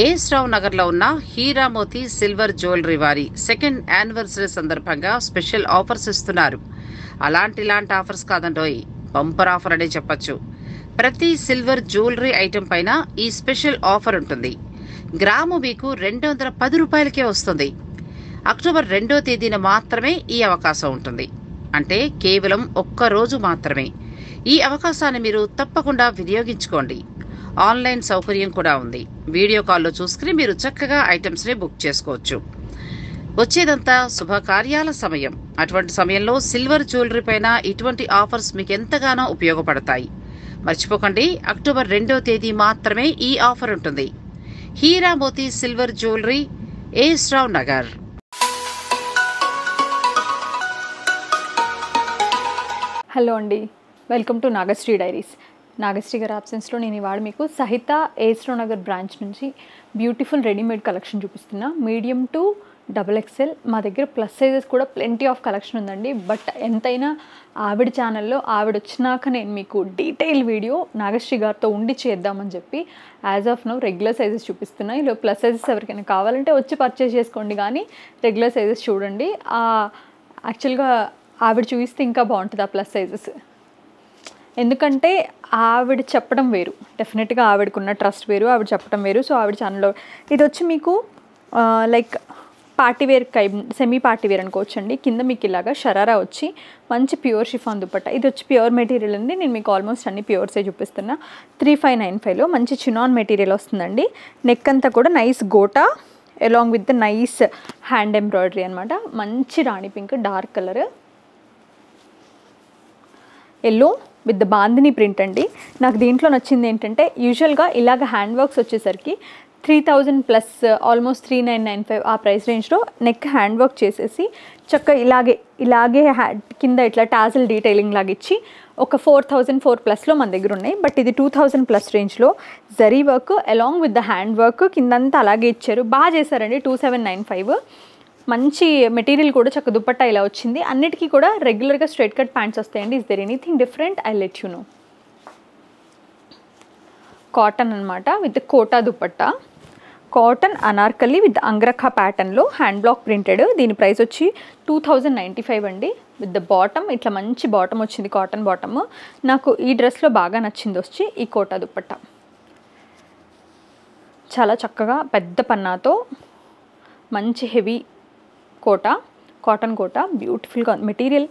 As రావు నగర్లో ఉన్న Heeramoti silver jewellery వారి సెకండ్ యానివర్సరీ సందర్భంగా స్పెషల్ ఆఫర్స్ ఇస్తున్నారు. ఇలాంటి ఆఫర్స్ కాదండోయ్, బంపర్ ఆఫర్ అనే చెప్పొచ్చు. ప్రతి సిల్వర్ జ్యువెలరీ ఐటెం పైన ఈ స్పెషల్ ఆఫర్ ఉంటుంది. గ్రాము మీకు 210 రూపాయలకే వస్తుంది. అక్టోబర్ 2వ తేదీన మాత్రమే ఈ అవకాశం ఉంటుంది. అంటే కేవలం ఒక్క రోజు మాత్రమే. ఈ అవకాశాన్ని మీరు తప్పకుండా వినియోగించుకోండి. ఆన్లైన్ సౌకర్యం కూడా ఉంది. వీడియో కాల్లో చూసుకుని మీరు చక్కగా ఐటమ్స్ని బుక్ చేసుకోవచ్చు. వచ్చేదంతా శుభకార్యాల సమయం. అటువంటి సమయంలో సిల్వర్ జ్యువెలరీ పైన ఇటువంటి ఆఫర్స్ మీకు ఎంతగానో ఉపయోగపడతాయి. మర్చిపోకండి, అక్టోబర్ 2వ తేదీ మాత్రమే ఈ ఆఫర్ ఉంటుంది. హీరామోతి సిల్వర్ జ్యువెలరీ, ఏఎస్ రావు నగర్. హలో అండి, welcome to Nagasri diaries. Nagasri గారి ఆబ్సెన్స్లో నేను ఇవాళ మీకు సహిత ఏఎస్ రావు నగర్ బ్రాంచ్ నుంచి బ్యూటిఫుల్ రెడీమేడ్ కలెక్షన్ చూపిస్తున్నా. మీడియం టు XXL మా దగ్గర ప్లస్ సైజెస్ కూడా ప్లెంటీ ఆఫ్ కలెక్షన్ ఉందండి. బట్ ఎంతైనా ఆవిడ ఛానల్లో ఆవిడ వచ్చినాక నేను మీకు డీటెయిల్ వీడియో నాగశ్రీ గారితో ఉండి చేద్దామని చెప్పి as of now regular sizes చూపిస్తున్నా. ఇలా ప్లస్ సైజెస్ ఎవరికైనా కావాలంటే వచ్చి పర్చేస్ చేసుకోండి, కానీ రెగ్యులర్ సైజెస్ చూడండి. యాక్చువల్గా ఆవిడ చూపిస్తే ఇంకా బాగుంటుంది ఆ ప్లస్ సైజెస్. ఎందుకంటే ఆవిడ చెప్పడం వేరు, డెఫినెట్గా ఆవిడకున్న ట్రస్ట్ వేరు, ఆవిడ చెప్పడం వేరు. సో ఆవిడ ఛానల్లో ఇది వచ్చి మీకు లైక్ పార్టీవేర్ సెమీ పార్టీవేర్ అనుకోవచ్చు అండి. కింద మీకు ఇలాగా షరారా వచ్చి మంచి ప్యూర్ షిఫాన్ దుపట్టా. ఇది వచ్చి ప్యూర్ మెటీరియల్ ఉంది. నేను మీకు ఆల్మోస్ట్ అన్ని ప్యూర్సే చూపిస్తున్నా. 3595లో మంచి చినాన్ మెటీరియల్ వస్తుందండి. నెక్ అంతా కూడా nice gota along with the nice hand embroidery అనమాట. మంచి rani pink dark colour, yellow with the bandhani print అండి. నాకు దీంట్లో నచ్చింది ఏంటంటే యూజువల్గా ఇలాగ హ్యాండ్ వర్క్స్ వచ్చేసరికి 3000 ప్లస్ ఆల్మోస్ట్ 3995 ఆ ప్రైస్ రేంజ్లో నెక్ హ్యాండ్ వర్క్ చేసేసి చక్కగా ఇలాగే కింద ఇట్లా టాజిల్ డీటెయిలింగ్ లాగా ఇచ్చి ఒక 4004 ప్లస్లో మన దగ్గర ఉన్నాయి. బట్ ఇది 2000 ప్లస్ రేంజ్లో zari work along with the hand work కిందంతా అలాగే ఇచ్చారు. బాగా చేశారండి. 2795 మంచి మెటీరియల్ కూడా చక్క దుపట్టా ఇలా వచ్చింది. అన్నిటికీ కూడా రెగ్యులర్గా స్ట్రైట్ కట్ ప్యాంట్స్ వస్తాయండి. Is there anything different? I let you know. Cotton అనమాట with kota dupatta. Cotton anarkali with angrakha ప్యాటర్న్లో హ్యాండ్ బ్లాక్ ప్రింటెడ్. దీని ప్రైస్ వచ్చి 2095 అండి. విత్ ద బాటమ్ ఇట్లా మంచి బాటమ్ వచ్చింది, కాటన్ బాటమ్. నాకు ఈ డ్రెస్లో బాగా నచ్చింది వచ్చి ఈ కోటా దుపట్టా. చాలా చక్కగా పెద్ద పన్నాతో మంచి హెవీ కాటన్ కోటా బ్యూటిఫుల్గా ఉంది. మెటీరియల్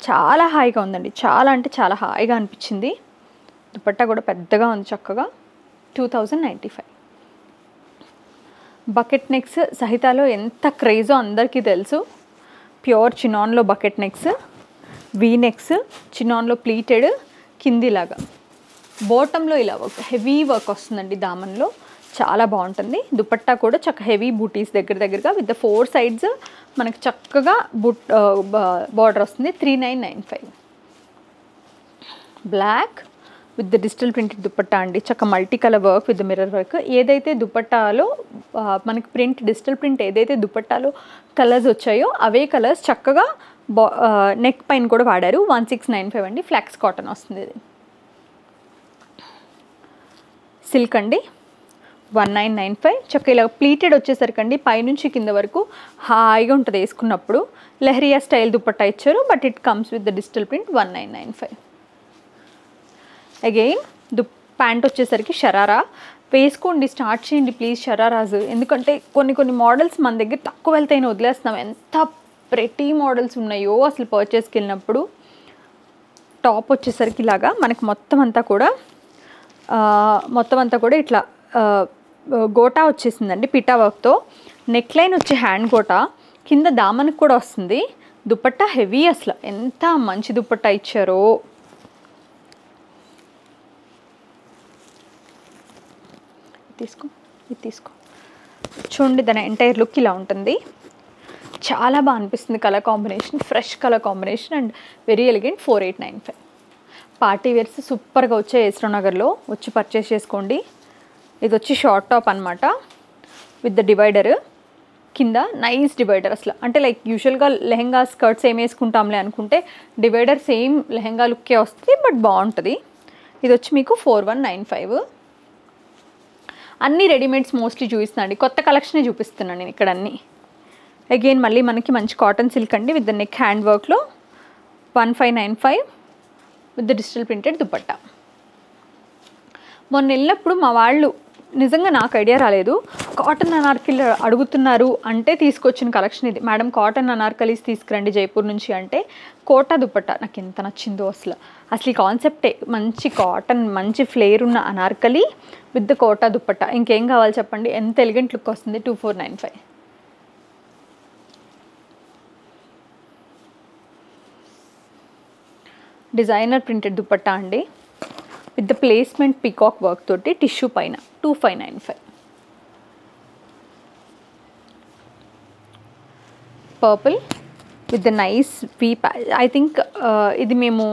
చాలా హాయిగా ఉందండి. చాలా అంటే చాలా హాయిగా అనిపించింది. దుపట్టా కూడా పెద్దగా ఉంది చక్కగా. 2095. బకెట్ నెక్స్ సహితాలో ఎంత క్రేజో అందరికీ తెలుసు. ప్యూర్ చినాన్లో బకెట్ నెక్స్, వీ నెక్స్, చినాన్లో ప్లీటెడ్, కిందిలాగా బాటంలో ఇలా వర్క్ హెవీ వర్క్ వస్తుందండి. దామన్లో చాలా బాగుంటుంది. దుపట్టా కూడా చక్క హెవీ బూటీస్ దగ్గరగా విత్ ద 4 sides మనకి చక్కగా బార్డర్ వస్తుంది. 3995. Black with the digital printed dupatta అండి. చక్క multi colour work with the mirror work. ఏదైతే దుపట్టాలో మనకి డిజిటల్ ప్రింట్ ఏదైతే దుపట్టాలో కలర్స్ వచ్చాయో అవే కలర్స్ చక్కగా నెక్ పైన కూడా వాడారు. 1695 అండి. ఫ్లాక్స్ కాటన్ వస్తుంది. ఇది సిల్క్ అండి. 1995. చక్క ఇలా ప్లీటెడ్ వచ్చేసరికండి పైనుంచి కింద వరకు హాయిగా ఉంటుంది వేసుకున్నప్పుడు. లెహరియా స్టైల్ దుపట్టా ఇచ్చారు. But it comes with the digital print. 1995. Again pant వచ్చేసరికి షరారా. వేసుకోండి, స్టార్ట్ చేయండి ప్లీజ్ షరారాస్. ఎందుకంటే కొన్ని మోడల్స్ మన దగ్గర తక్కువ వెళ్తాయని వదిలేస్తున్నాం. ఎంత ప్రెటీ మోడల్స్ ఉన్నాయో అసలు పర్చేస్కి వెళ్ళినప్పుడు. టాప్ వచ్చేసరికి ఇలాగా మనకి మొత్తం అంతా కూడా ఇట్లా గోటా వచ్చేసిందండి పిటా వర్క్తో. నెక్ లైన్ వచ్చి హ్యాండ్ గోటా, కింద దామన్కి కూడా వస్తుంది. దుపట్టా హెవీ, అసలు ఎంత మంచి దుపట్టా ఇచ్చారో. ఇది తీసుకో చూడండి. దాని ఎంటైర్ లుక్ ఇలా ఉంటుంది. చాలా బాగా అనిపిస్తుంది colour combination, fresh colour combination and very elegant. 4895. Party wears సూపర్గా వచ్చాయి. ఏఎస్ రావు నగర్లో వచ్చి పర్చేస్ చేసుకోండి. ఇది వచ్చి షార్ట్ టాప్ అనమాట విత్ ద డివైడర్. కింద నైస్ డివైడర్. అసలు అంటే లైక్ యూజువల్గా లెహెంగా స్కర్ట్స్ ఏం వేసుకుంటాంలే అనుకుంటే డివైడర్ సేమ్ లెహెంగా లుక్కే వస్తుంది, బట్ బాగుంటుంది. ఇది వచ్చి మీకు 4195. అన్ని రెడీమేడ్స్ మోస్ట్లీ చూపిస్తున్నాను అండి, కొత్త కలెక్షనే చూపిస్తున్నాను నేను ఇక్కడ అన్నీ. అగైన్ మళ్ళీ మనకి మంచి కాటన్ సిల్క్ అండి విత్ ద నెక్ హ్యాండ్ వర్క్లో 1595 with the digital printed dupatta. మొన్న వెళ్ళినప్పుడు మా వాళ్ళు నిజంగా నాకు ఐడియా రాలేదు, కాటన్ అనార్కలి అడుగుతున్నారు అంటే తీసుకొచ్చిన కలెక్షన్ ఇది. మేడం కాటన్ అనార్కలీస్ తీసుకురండి జైపూర్ నుంచి అంటే కోటా దుపట్టా నాకు ఎంత నచ్చిందో అసలు. ఈ కాన్సెప్టే మంచి కాటన్ మంచి ఫ్లేర్ ఉన్న అనార్కలి విత్ ద కోటా దుపట్టా. ఇంకేం కావాలి చెప్పండి, ఎంత ఎలిగెంట్ లుక్ వస్తుంది. 2495. డిజైనర్ ప్రింటెడ్ దుపట్టా అండి with the placement peacock work తోటి టిష్యూ పైన 2595. Purple with the nice we I think ఇది మేము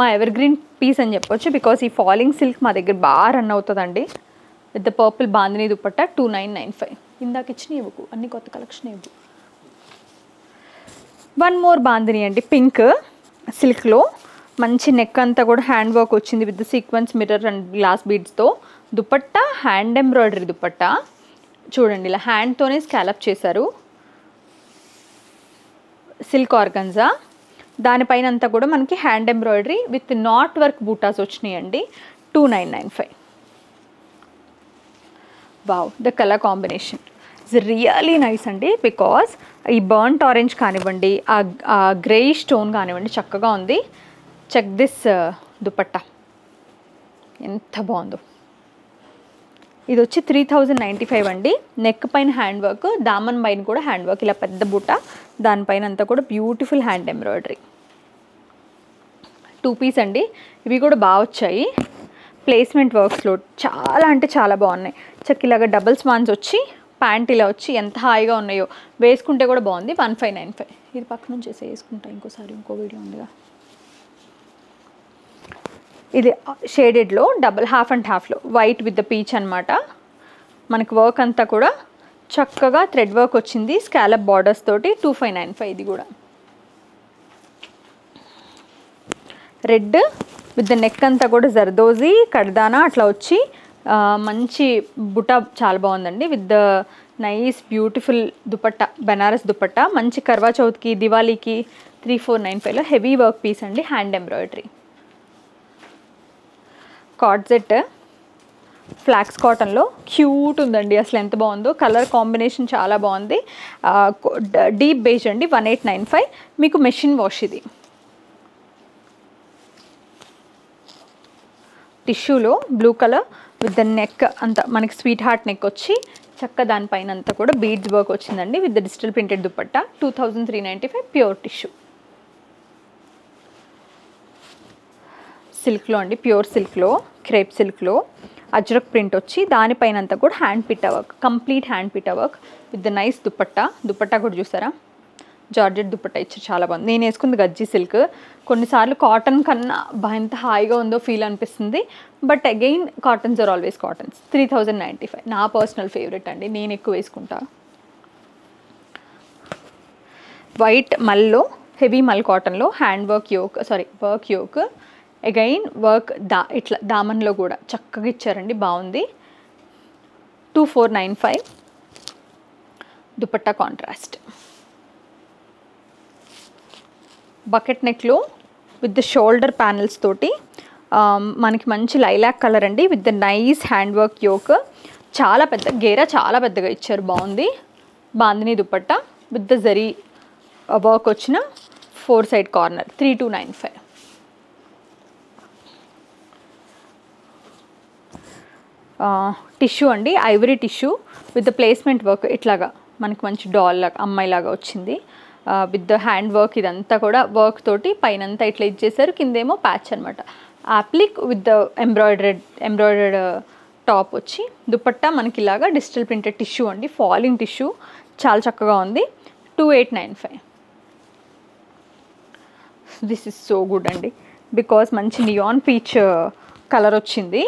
మా ఎవర్ గ్రీన్ పీస్ అని చెప్పొచ్చు, బికాస్ ఈ ఫాలింగ్ సిల్క్ మా దగ్గర బాగా రన్ అవుతుందండి. With the purple bandhani dupatta 2995. ఇందాక ఇచ్చిన ఇవ్వకు, అన్ని కొత్త కలెక్షన్ ఇవ్వు. వన్ మోర్ బాందినీ అండి పింక్ సిల్క్లో, మంచి నెక్ అంతా కూడా హ్యాండ్ వర్క్ వచ్చింది with sequins mirror and glass బీడ్స్తో. దుపట్టా హ్యాండ్ ఎంబ్రాయిడరీ దుపట్టా చూడండి, ఇలా హ్యాండ్తోనే స్కాలప్ చేశారు. సిల్క్ ఆర్గన్జా, దానిపైన అంతా కూడా మనకి hand embroidery with knot work butas వచ్చినాయండి. 2995. Wow, the colour combination is really nice అండి, బికాస్ ఈ బర్న్ట్ ఆరెంజ్ కానివ్వండి, ఆ గ్రే స్టోన్ కానివ్వండి చక్కగా ఉంది. చెక్ దిస్ దుపట్టా ఎంత బాగుందో. ఇది వచ్చి 3095 అండి. నెక్ పైన హ్యాండ్ వర్క్, దామన్ పైన కూడా హ్యాండ్ వర్క్, ఇలా పెద్ద బుట్ట, దానిపైన అంతా కూడా బ్యూటిఫుల్ హ్యాండ్ ఎంబ్రాయిడరీ. 2 పీస్ అండి, ఇవి కూడా బాగా వచ్చాయి. ప్లేస్మెంట్ వర్క్స్లో చాలా అంటే చాలా బాగున్నాయి. ఇలాగా డబుల్ స్మాన్స్ వచ్చి ప్యాంట్ ఇలా వచ్చి ఎంత హాయిగా ఉన్నాయో, వేసుకుంటే కూడా బాగుంది. 1595. ఇది పక్క నుంచి వేసుకుంటా ఇంకోసారి, ఇంకో వీడియో ఉందిగా. ఇది షేడెడ్లో డబుల్ హాఫ్ అండ్ హాఫ్లో వైట్ విత్ ద పీచ్ అనమాట. మనకి వర్క్ అంతా కూడా చక్కగా థ్రెడ్ వర్క్ వచ్చింది స్కాలప్ బార్డర్స్ తోటి. 2595. ఇది కూడా రెడ్ విత్ ద నెక్ అంతా కూడా జర్దోజీ కడ్దానా అట్లా వచ్చి మంచి బుటా చాలా బాగుందండి. With the nice beautiful dupatta, Banaras dupatta, మంచి కర్వా చౌత్కి దివాళీకి 3495లో హెవీ వర్క్ పీస్ అండి, హ్యాండ్ ఎంబ్రాయిడరీ. కార్డ్జెట్ ఫ్లాక్స్ కాటన్లో క్యూట్ ఉందండి, అసలు ఎంత బాగుందో. కలర్ కాంబినేషన్ చాలా బాగుంది. డీప్ బేజ్ అండి. 1895. మీకు మెషిన్ వాష్. ఇది టిష్యూలో blue colour with the neck అంతా మనకి స్వీట్ హార్ట్ నెక్ వచ్చి చక్క దానిపైన అంతా కూడా బీడ్స్ వర్క్ వచ్చిందండి with the digital printed dupatta. 2395. Pure tissue సిల్క్లో అండి, ప్యూర్ సిల్క్లో, క్రేప్ సిల్క్లో అజ్రక్ ప్రింట్ వచ్చి దానిపైన అంతా కూడా hand Pitta work, complete hand Pitta work with the nice dupatta. Dupatta కూడా చూసారా, జార్జెట్ దుపట్టా ఇచ్చి చాలా బాగుంది. నేను వేసుకుంది గజ్జి సిల్క్. కొన్నిసార్లు కాటన్ కన్నా ఎంత హాయిగా ఉందో ఫీల్ అనిపిస్తుంది, but again cottons are always cottons. 3095. నా పర్సనల్ ఫేవరెట్ అండి, నేను ఎక్కువ వేసుకుంటా. వైట్ మల్లో, హెవీ మల్ కాటన్లో hand work yoke, work yoke, again work ఇట్లా దామన్లో కూడా చక్కగా ఇచ్చారండి, బాగుంది. 2495. దుపట్టా కాంట్రాస్ట్. బకెట్ నెక్లో విత్ ద షోల్డర్ ప్యానల్స్ తోటి మనకి మంచి లైలాక్ కలర్ అండి with the nice hand work yoke. చాలా పెద్ద గేరా, చాలా పెద్దగా ఇచ్చారు, బాగుంది. Bandhani dupatta with the zari work వచ్చిన 4 సైడ్ కార్నర్. 3295. టిష్యూ అండి, ivory tissue with the placement work, ఇట్లాగా మనకి మంచి డాల్ లాగా అమ్మాయిలాగా వచ్చింది విత్ ద హ్యాండ్ వర్క్. ఇదంతా కూడా వర్క్ తోటి పైనంతా ఇట్లా ఇచ్చేసారు, కిందేమో ప్యాచ్ అనమాట. Appliqué with the embroidered top వచ్చి దుపట్టా మనకి ఇలాగా డిజిటల్ ప్రింటెడ్ టిష్యూ అండి, ఫాలింగ్ టిష్యూ, చాలా చక్కగా ఉంది. 2895. దిస్ ఇస్ సో గుడ్ అండి, బికాస్ మంచి నియాన్ పీచ్ కలర్ వచ్చింది.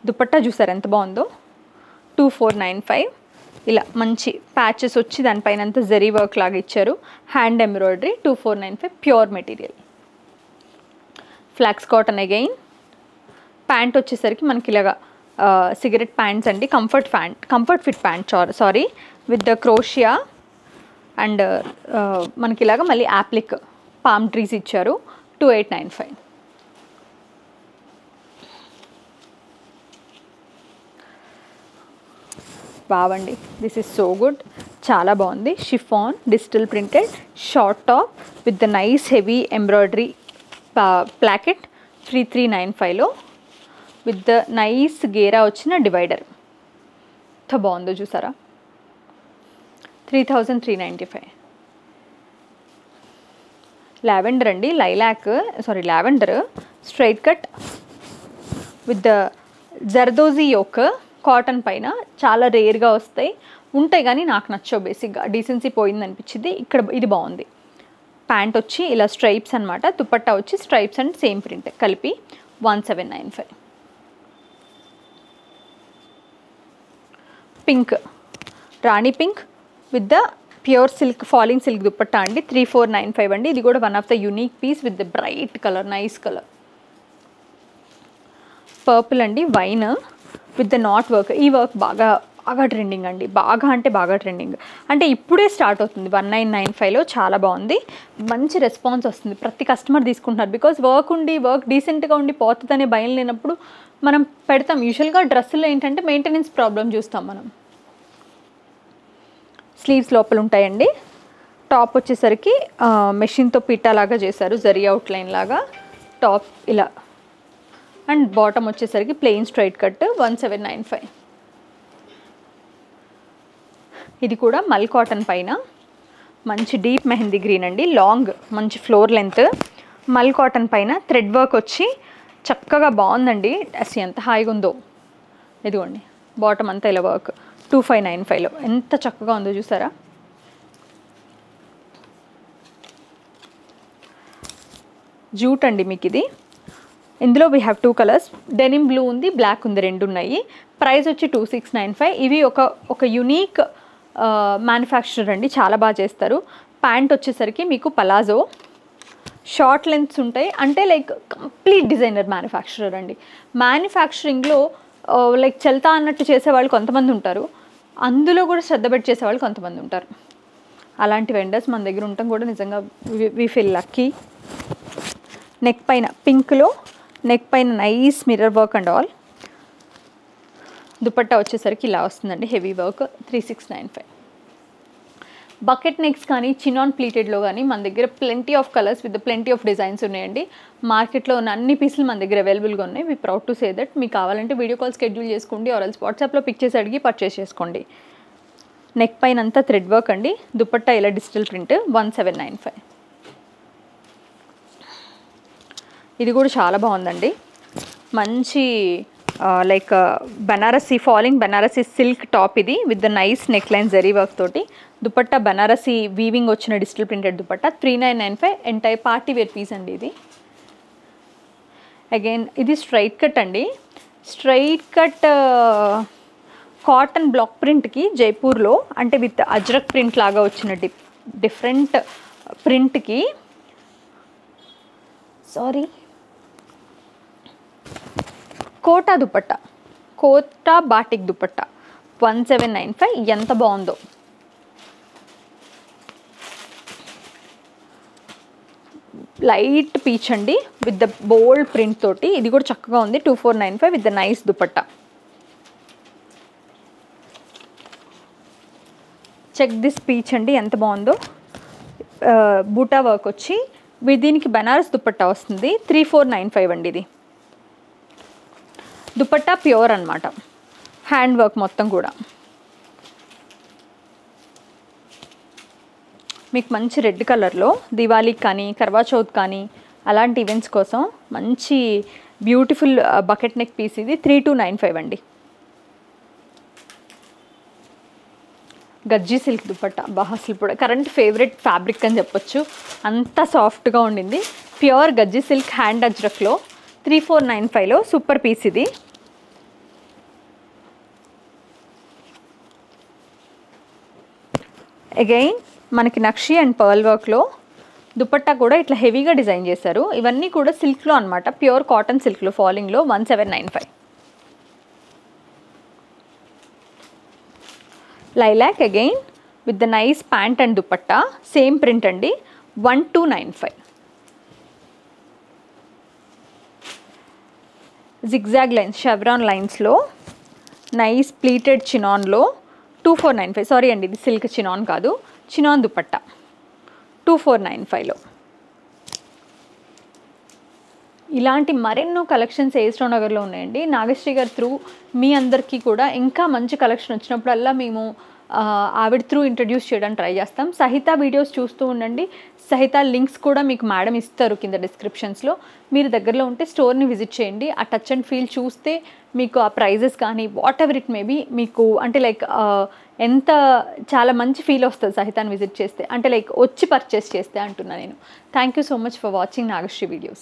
దుపట్టా చూసారు ఎంత బాగుందో. 2495. ఇలా మంచి ప్యాచెస్ వచ్చి దానిపైన అంతా జరీ వర్క్ లాగా ఇచ్చారు, hand embroidery. 2495. Pure material. Flax cotton again. Pant వచ్చేసరికి మనకి ఇలాగా సిగరెట్ ప్యాంట్స్ అండి, comfort fit pant sari with the crochet and మనకి ఇలాగా మళ్ళీ యాప్లిక్ పామ్ ట్రీస్ ఇచ్చారు. 2895. బావండి, దిస్ ఇస్ సో గుడ్, చాలా బాగుంది. Chiffon digital printed short top with the nice heavy embroidery placket 3395లో విత్ ద నైస్ గేరా వచ్చిన డివైడర్. ఎంత బాగుందో చూసారా. 3395. లావెండర్ అండి, lavender straight cut with the zardozi yoke cotton పైన. చాలా రేర్గా ఉంటాయి కానీ నాకు నచ్చవు, బేసిక్గా డీసెన్సీ పోయింది అనిపించింది. ఇక్కడ ఇది బాగుంది. ప్యాంట్ వచ్చి ఇలా స్ట్రైప్స్ అనమాట, దుపట్టా వచ్చి స్ట్రైప్స్ అండ్ సేమ్ ప్రింట్ కలిపి 1795. Pink, rani pink with the pure silk falling silk dupatta అండి. 3495 అండి. ఇది కూడా one of the unique piece with the bright colour, nice colour. Purple అండి, wine with the knot work. ఈ వర్క్ బాగా ట్రెండింగ్ అండి, బాగా ట్రెండింగ్. అంటే ఇప్పుడే స్టార్ట్ అవుతుంది. 1995లో చాలా బాగుంది, మంచి రెస్పాన్స్ వస్తుంది. ప్రతి కస్టమర్ తీసుకుంటున్నారు. బికాజ్ వర్క్ డీసెంట్గా ఉండి పోతుందనే భయం లేనప్పుడు మనం పెడతాం. యూజువల్గా డ్రెస్సులో ఏంటంటే మెయింటెనెన్స్ ప్రాబ్లం చూస్తాం మనం. స్లీవ్స్ లోపల ఉంటాయండి. టాప్ వచ్చేసరికి మెషిన్తో పిట్టా లాగా చేశారు, జరీ అవుట్లైన్ లాగా టాప్ ఇలా. అండ్ బాటమ్ వచ్చేసరికి ప్లెయిన్ స్ట్రైట్ కట్ 1795. ఇది కూడా మల్ కాటన్ పైన మంచి డీప్ మెహందీ గ్రీన్ అండి, లాంగ్ మంచి ఫ్లోర్ లెంత్ మల్ కాటన్ పైన థ్రెడ్ వర్క్ వచ్చి చక్కగా బాగుందండి. అసలు ఎంత హాయిగా ఉందో. ఇదిగోండి బాటమ్ అంతా ఇలా వర్క్. 2595లో ఎంత చక్కగా ఉందో చూసారా. జూట్ అండి మీకు ఇది. ఇందులో we have 2 colours, denim blue ఉంది, బ్లాక్ ఉంది, 2 ఉన్నాయి. ప్రైస్ వచ్చి 2695. ఇవి ఒక యూనిక్ మ్యానుఫ్యాక్చరర్ అండి, చాలా బాగా చేస్తారు. ప్యాంట్ వచ్చేసరికి మీకు పలాజో షార్ట్ లెంత్స్ ఉంటాయి. అంటే లైక్ కంప్లీట్ డిజైనర్ మ్యానుఫ్యాక్చరర్ అండి. మ్యానుఫ్యాక్చరింగ్లో లైక్ చల్తా అన్నట్టు చేసేవాళ్ళు కొంతమంది ఉంటారు, అందులో కూడా శ్రద్ధ పెట్టి చేసేవాళ్ళు కొంతమంది ఉంటారు. అలాంటి వెండర్స్ మన దగ్గర ఉండటం కూడా నిజంగా వి ఫీల్ లక్కీ. నెక్ పైన పింక్లో నెక్ పైన nice mirror work and all. Dupatta వచ్చేసరికి ఇలా వస్తుందండి, హెవీ వర్క్ 3695. బకెట్ నెక్స్ కానీ చినాన్ ప్లీటెడ్లో కానీ మన దగ్గర plenty of colours with plenty of designs ఉన్నాయండి. మార్కెట్లో ఉన్న అన్ని పీసులు మన దగ్గర అవైలబుల్గా ఉన్నాయి. We proud to say that. మీకు కావాలంటే వీడియో కాల్ షెడ్యూల్ చేసుకోండి, ఆర్ఎల్స్ వాట్సాప్లో పిక్ చేసి అడిగి పర్చేస్ చేసుకోండి. నెక్ పైన అంతా థ్రెడ్ వర్క్ అండి. దుపట్టా ఇలా డిజిటల్ ప్రింట్ 1795. ఇది కూడా చాలా బాగుందండి, మంచి like Banarasi falling Banarasi silk top ఇది with the nice neck line zari work తోటి. దుపట్టా బనారసీ వీవింగ్ వచ్చిన digital printed dupatta 3995. Entire party wear piece అండి ఇది. అగైన్ ఇది స్ట్రైట్ కట్ అండి. స్ట్రైట్ కట్ కాటన్ బ్లాక్ ప్రింట్కి జైపూర్లో అంటే విత్ అజ్రక్ ప్రింట్ లాగా వచ్చిన డిఫరెంట్ ప్రింట్కి కోటా దుపట్టా, కోటా బాటిక్ దుపట్టా 1795. ఎంత బాగుందో. లైట్ పీచ్ అండి విత్ ద బోల్డ్ ప్రింట్ తోటి. ఇది కూడా చక్కగా ఉంది. 2495 with the nice dupatta. Check this peach అండి, ఎంత బాగుందో. బూటా వర్క్ వచ్చి దీనికి బనారస్ దుపట్టా వస్తుంది. 3495 అండి. ఇది దుపట్టా ప్యూర్ అనమాట, హ్యాండ్ వర్క్ మొత్తం కూడా. మీకు మంచి రెడ్ కలర్లో దివాళీకి కానీ కర్వా చౌత్ కానీ అలాంటి ఈవెంట్స్ కోసం మంచి బ్యూటిఫుల్ బకెట్ నెక్ పీస్ ఇది. 3295 అండి. గజ్జీ సిల్క్ దుపట్టా అసలు ఇప్పుడు కరెంట్ ఫేవరెట్ ఫ్యాబ్రిక్ అని చెప్పొచ్చు, అంత సాఫ్ట్గా ఉండింది. Pure గజ్జీ silk hand అజ్రక్లో 3495లో super piece ఇది. అగైన్ మనకి నక్షి అండ్ పర్ల్ వర్క్లో దుపట్టా కూడా ఇట్లా హెవీగా డిజైన్ చేశారు. ఇవన్నీ కూడా సిల్క్లో అనమాట, ప్యూర్ కాటన్ సిల్క్లో ఫాలింగ్లో 1795. Lilac again with the nice pant and dupatta, same print అండి. 1295. జిగ్జాగ్ లైన్స్, షెవ్రాన్ లైన్స్లో నైస్ ప్లీటెడ్ చినాన్లో 2495. సారీ అండి, ఇది సిల్క్ చినాన్ కాదు, చినాన్ దుపట్టా 2495లో. ఇలాంటి మరెన్నో కలెక్షన్స్ ఏస్రో నగర్లో ఉన్నాయండి. నాగశ్రీ గారి త్రూ మీ అందరికీ కూడా ఇంకా మంచి కలెక్షన్ వచ్చినప్పుడల్లా మేము ఆవిడ త్రూ ఇంట్రడ్యూస్ చేయడానికి ట్రై చేస్తాం. సహిత వీడియోస్ చూస్తూ ఉండండి. సహిత లింక్స్ కూడా మీకు మేడం ఇస్తారు కింద డిస్క్రిప్షన్స్లో. మీరు దగ్గరలో ఉంటే స్టోర్ని విజిట్ చేయండి. ఆ టచ్ అండ్ ఫీల్ చూస్తే మీకు ఆ ప్రైజెస్ కానీ వాట్ ఎవర్ ఇట్ మేబీ మీకు అంటే లైక్ ఎంత చాలా మంచి ఫీల్ వస్తుంది సహితాన్ని విజిట్ చేస్తే, అంటే లైక్ వచ్చి పర్చేస్ చేస్తే అంటున్నా నేను. Thank you so much for watching Nagasri videos.